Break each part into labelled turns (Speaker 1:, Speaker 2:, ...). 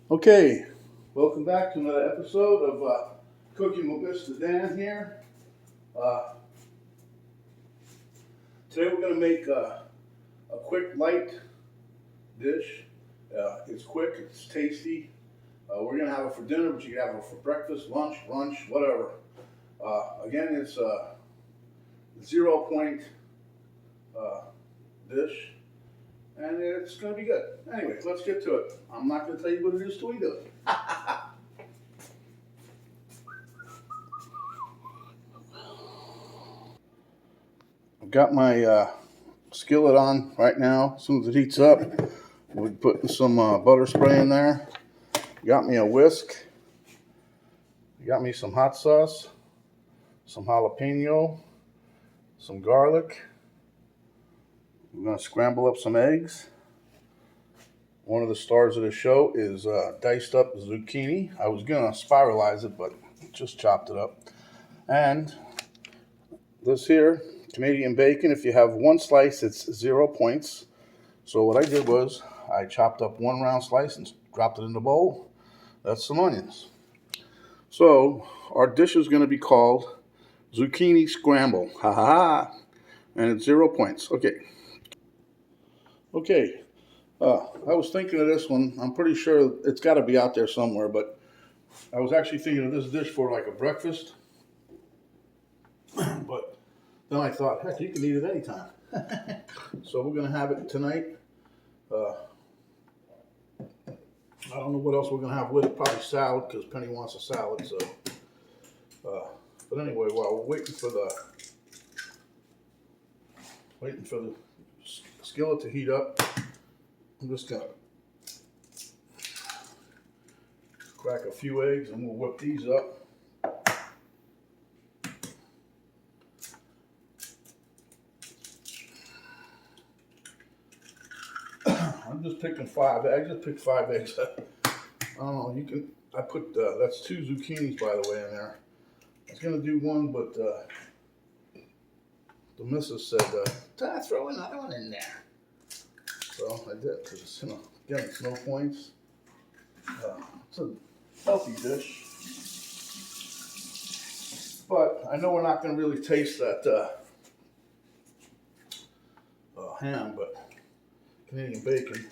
Speaker 1: Okay, welcome back to another episode of Cooking with Mr. Dan here. Today we're going to make a quick, light dish. It's quick, it's tasty. We're going to have it for dinner, but you can have it for breakfast, lunch, brunch, whatever. Again, it's a 0 point dish, and it's going to be good. Anyway, let's get to it. I'm not going to tell you what it is till we do it. I've got my skillet on right now. As soon as it heats up, we'll be putting some butter spray in there. Got me a whisk. Got me some hot sauce, some jalapeno, some garlic. I'm going to scramble up some eggs. One of the stars of the show is diced up zucchini. I was going to spiralize it, but just chopped it up. And this here, Canadian bacon. If you have one slice, it's 0 points. So what I did was I chopped up one round slice and dropped it in the bowl. That's some onions. So our dish is going to be called Zucchini Scramble. Ha ha ha. And it's 0 points. Okay. I was thinking of this one. I'm pretty sure it's got to be out there somewhere, but I was actually thinking of this dish for like a breakfast. But then I thought, heck, you can eat it anytime. So we're going to have it tonight. I don't know what else we're going to have with it. Probably salad, because Penny wants a salad. So, but anyway, while we're waiting for the skillet to heat up, I'm just going to crack a few eggs and we'll whip these up. I'm just picking 5 eggs. I just picked 5 eggs. I don't know. I put that's 2 zucchinis, by the way, in there. I was gonna do one, but the missus said, "Throw another one in there." So I did, because it's again, it's no points. It's a healthy dish, but I know we're not gonna really taste that ham, but Canadian bacon.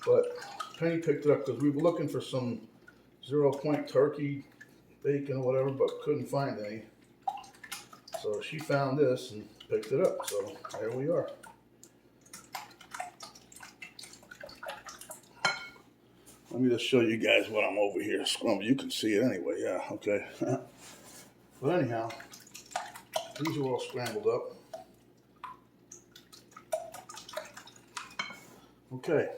Speaker 1: But Penny picked it up because we were looking for some 0 point turkey bacon or whatever, but couldn't find any. So she found this and picked it up. So there we are. Let me just show you guys what I'm over here. Scramble. You can see it anyway. Yeah, okay. But anyhow, these are all scrambled up. Okay.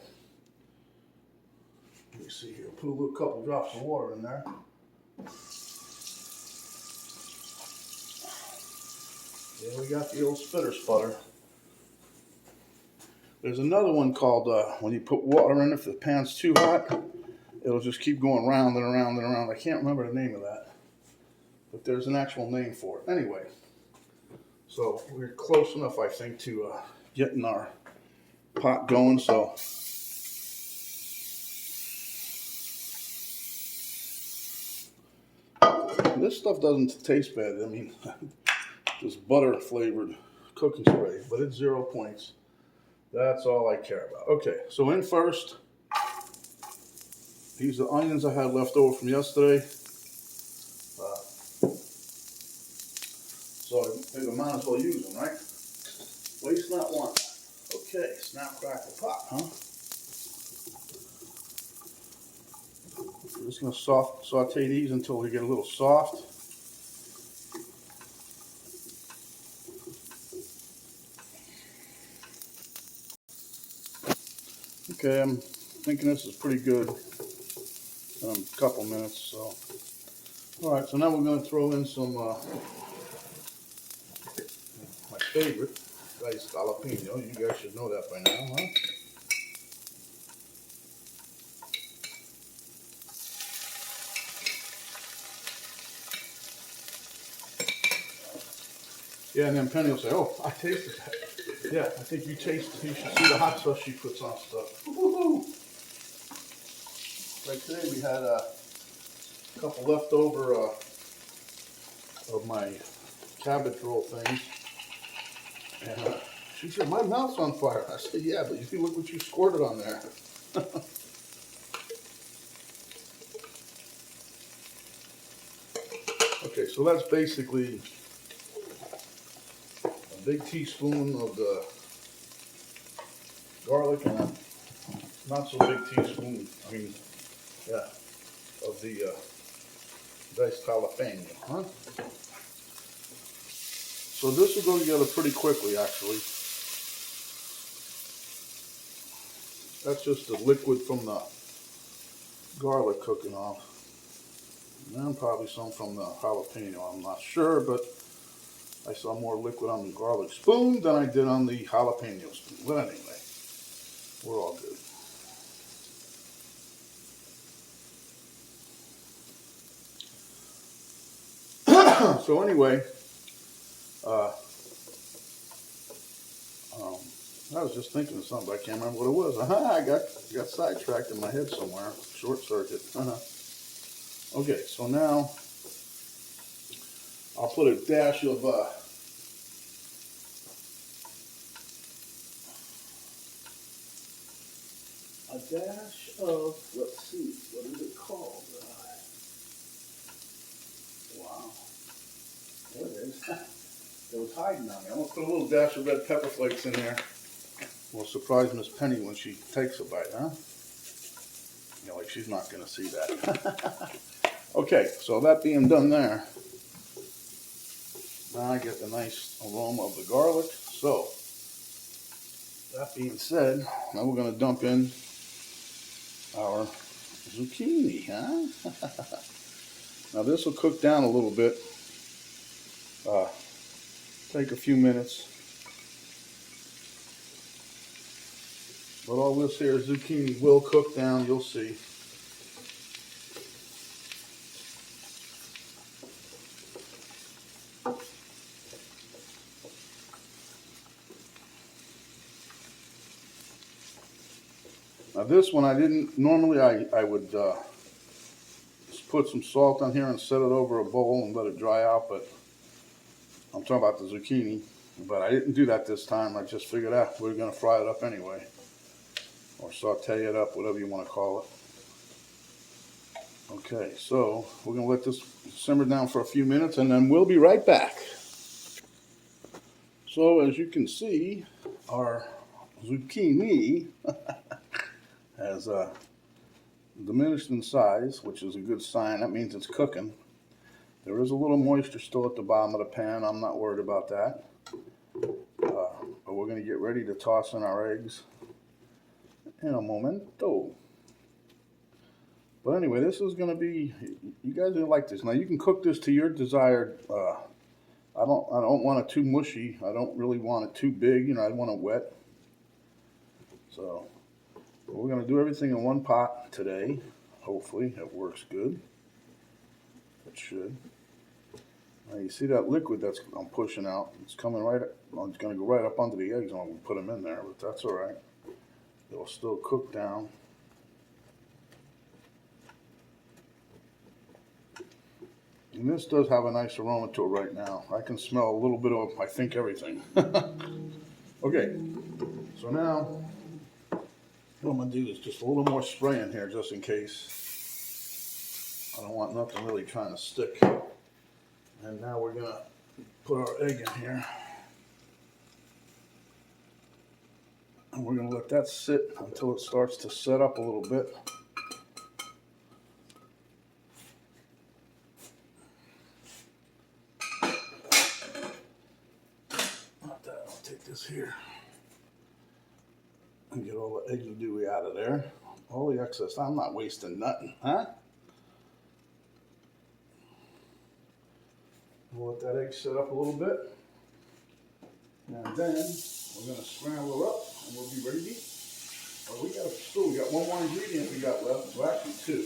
Speaker 1: Let me see here. Put a couple drops of water in there. There we got the old spitter sputter. There's another one called, when you put water in, if the pan's too hot, it'll just keep going round and around and around. I can't remember the name of that, but there's an actual name for it. Anyway, so we're close enough, I think, to getting our pot going. So this stuff doesn't taste bad. I mean, just butter flavored cooking spray, but it's 0 points. That's all I care about. Okay, so in first, these are onions I had left over from yesterday. So I figure I might as well use them, right? Waste not, want not. Okay, snap, crackle, pop, huh? We're just going to saute these until they get a little soft. Okay, I'm thinking this is pretty good in a couple minutes. So, all right. So now we're going to throw in some my favorite, diced jalapeno. You guys should know that by now, huh? Yeah, and then Penny will say, "Oh, I tasted that." Yeah, I think you should see the hot sauce she puts on stuff. Woo-hoo-hoo. Like today we had a couple leftover of my cabbage roll things. And she said, my mouth's on fire. I said, yeah, but you see, look what you squirted on there. Okay, so that's basically a big teaspoon of the garlic and a not so big teaspoon, yeah, of the diced jalapeno, huh? So this will go together pretty quickly, actually. That's just the liquid from the garlic cooking off. And then probably some from the jalapeno, I'm not sure, but I saw more liquid on the garlic spoon than I did on the jalapeno spoon. But anyway, we're all good. So anyway, I was just thinking of something, but I can't remember what it was. I got sidetracked in my head somewhere. Short circuit. Okay, so now I'll put a dash of let's see, what is it called? Wow, there it is. It was hiding on me. I'm gonna put a little dash of red pepper flakes in there. We'll surprise Miss Penny when she takes a bite, huh? You know, like she's not gonna see that. Okay, so that being done there, now I get the nice aroma of the garlic. So, that being said, now we're gonna dump in our zucchini, huh? Now this will cook down a little bit. Take a few minutes. But all this here zucchini will cook down, you'll see. Now this one I didn't, normally I would just put some salt on here and set it over a bowl and let it dry out, but I'm talking about the zucchini. But I didn't do that this time. I just figured out we're going to fry it up anyway. Or saute it up, whatever you want to call it. Okay, so we're going to let this simmer down for a few minutes and then we'll be right back. So as you can see, our zucchini has diminished in size, which is a good sign. That means it's cooking. There is a little moisture still at the bottom of the pan. I'm not worried about that. But we're going to get ready to toss in our eggs in a momento. But anyway, this is going to be, you guys will like this. Now you can cook this to your desired. I don't want it too mushy. I don't really want it too big. You know, I want it wet. So we're going to do everything in one pot today. Hopefully it works good. It should. Now you see that liquid that's I'm pushing out? It's coming right up. It's going to go right up under the eggs when we put them in there, but that's all right. It'll still cook down. And this does have a nice aroma to it right now. I can smell a little bit of, I think, everything. Okay, so now what I'm going to do is just a little more spray in here just in case. I don't want nothing really trying to stick. And now we're going to put our egg in here. And we're going to let that sit until it starts to set up a little bit. I'll take this here and get all the eggs and gooey out of there. All the excess. I'm not wasting nothing, huh? We'll let that egg sit up a little bit. And then we're going to scramble her up and we'll be ready to eat. Well, we got one more ingredient we got left. Well, actually two.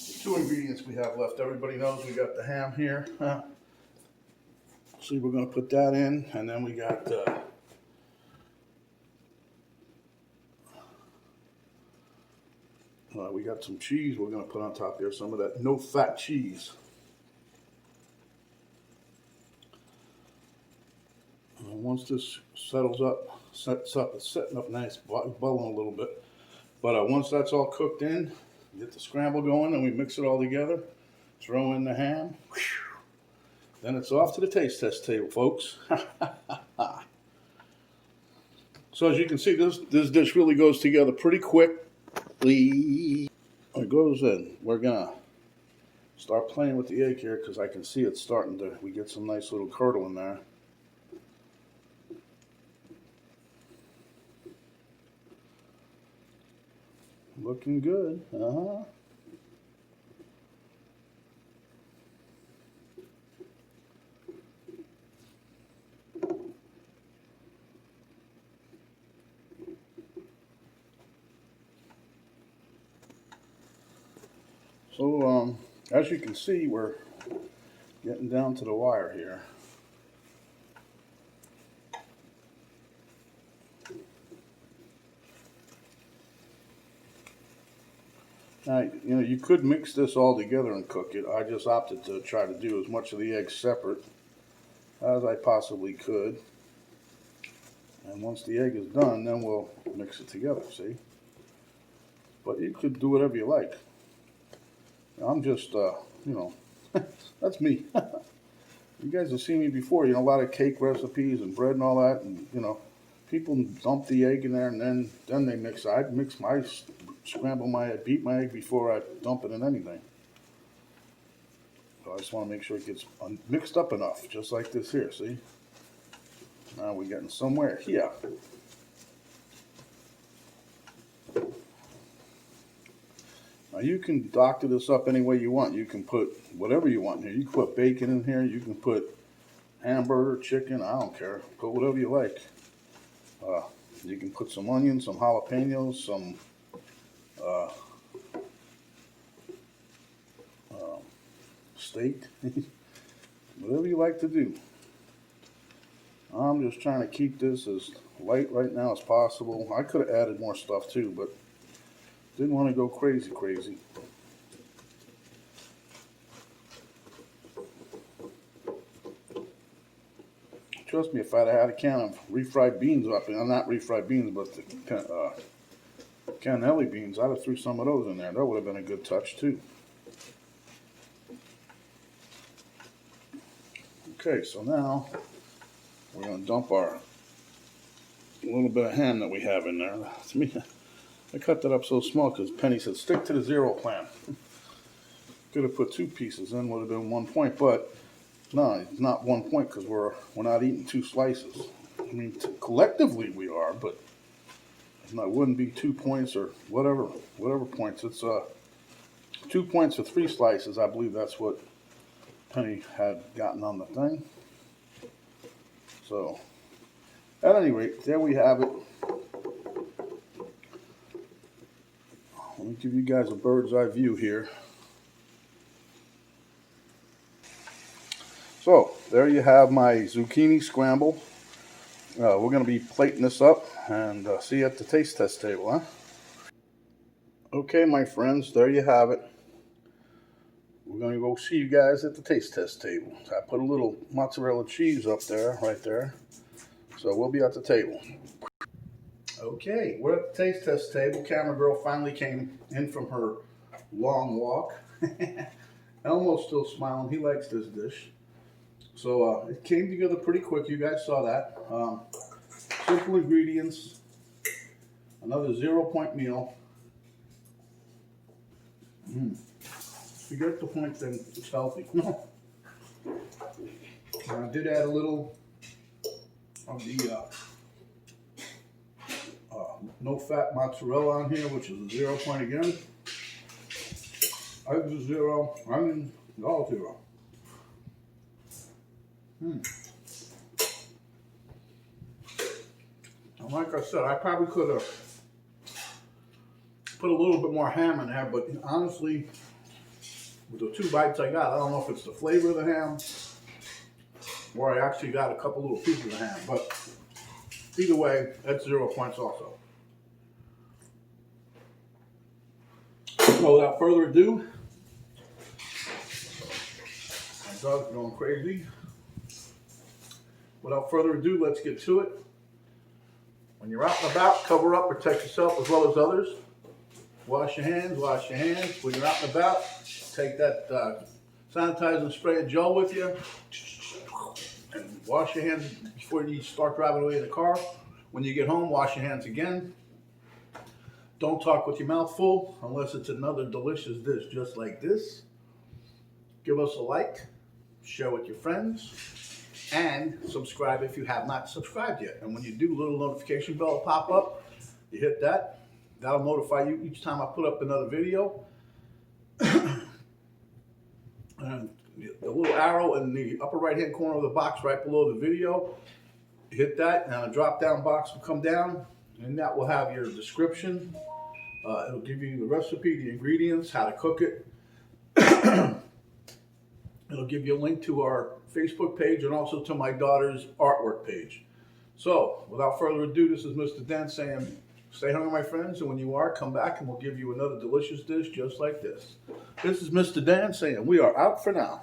Speaker 1: The two ingredients we have left. Everybody knows we got the ham here. So we're going to put that in, and then we got We got some cheese we're going to put on top here, some of that no-fat cheese. And once this settles up, sets up, it's setting up nice, bubbling a little bit. But once that's all cooked in, get the scramble going, and we mix it all together. Throw in the ham. Then it's off to the taste test table, folks. So as you can see, this dish really goes together pretty quickly. It goes in. We're gonna start playing with the egg here because I can see it's starting to. We get some nice little curdle in there. Looking good. So as you can see, we're getting down to the wire here. Now, you know, you could mix this all together and cook it. I just opted to try to do as much of the eggs separate as I possibly could. And once the egg is done, then we'll mix it together, see? But you could do whatever you like. I'm just, you know, that's me. You guys have seen me before, you know, a lot of cake recipes and bread and all that, and, you know, people dump the egg in there and then they mix it. I'd mix my, beat my egg before I dump it in anything. So I just want to make sure it gets mixed up enough, just like this here, see? Now we're getting somewhere here. Now you can doctor this up any way you want. You can put whatever you want in here. You can put bacon in here. You can put hamburger, chicken, I don't care. Put whatever you like. You can put some onions, some jalapenos, some steak. Whatever you like to do. I'm just trying to keep this as light right now as possible. I could have added more stuff too, but didn't want to go crazy. Trust me, if I'd had a can of refried beans up, and not refried beans, but the cannelli beans, I'd have threw some of those in there. That would have been a good touch too. Okay, so now we're going to dump our little bit of ham that we have in there. To me, I cut that up so small because Penny said stick to the 0 plan. Could have put 2 pieces in, would have been 1 point, but no, it's not 1 point because we're not eating 2 slices. I mean, collectively we are, but it wouldn't be 2 points or whatever points. It's 2 points for 3 slices. I believe that's what Penny had gotten on the thing. So, at any rate, there we have it. Let me give you guys a bird's eye view here. So, there you have my zucchini scramble. We're going to be plating this up and see you at the taste test table, huh? Okay, my friends, there you have it. We're going to go see you guys at the taste test table. I put a little mozzarella cheese up there, right there. So we'll be at the table. Okay, we're at the taste test table. Camera girl finally came in from her long walk. Elmo's still smiling. He likes this dish. So it came together pretty quick. You guys saw that. Simple ingredients. Another 0 point meal. If you get the point, then it's healthy. I did add a little of the no-fat mozzarella on here, which is a 0 point again. Eggs are 0, onions all 0. And like I said, I probably could have put a little bit more ham in there, but honestly, with the 2 bites I got, I don't know if it's the flavor of the ham or I actually got a couple little pieces of ham, but either way, that's 0 points also. So without further ado, my dog's going crazy. Without further ado, let's get to it. When you're out and about, cover up, protect yourself as well as others. Wash your hands, wash your hands. When you're out and about, take that sanitizer spray and gel with you. And wash your hands before you start driving away in the car. When you get home, wash your hands again. Don't talk with your mouth full unless it's another delicious dish just like this. Give us a like, share with your friends, and subscribe if you have not subscribed yet. And when you do, little notification bell will pop up. You hit that. That'll notify you each time I put up another video. And the little arrow in the upper right hand corner of the box right below the video, hit that, and a drop down box will come down, and that will have your description. It'll give you the recipe, the ingredients, how to cook it. It'll give you a link to our Facebook page and also to my daughter's artwork page. So, without further ado, this is Mr. Dan saying, stay hungry, my friends, and when you are, come back and we'll give you another delicious dish just like this. This is Mr. Dan saying, we are out for now.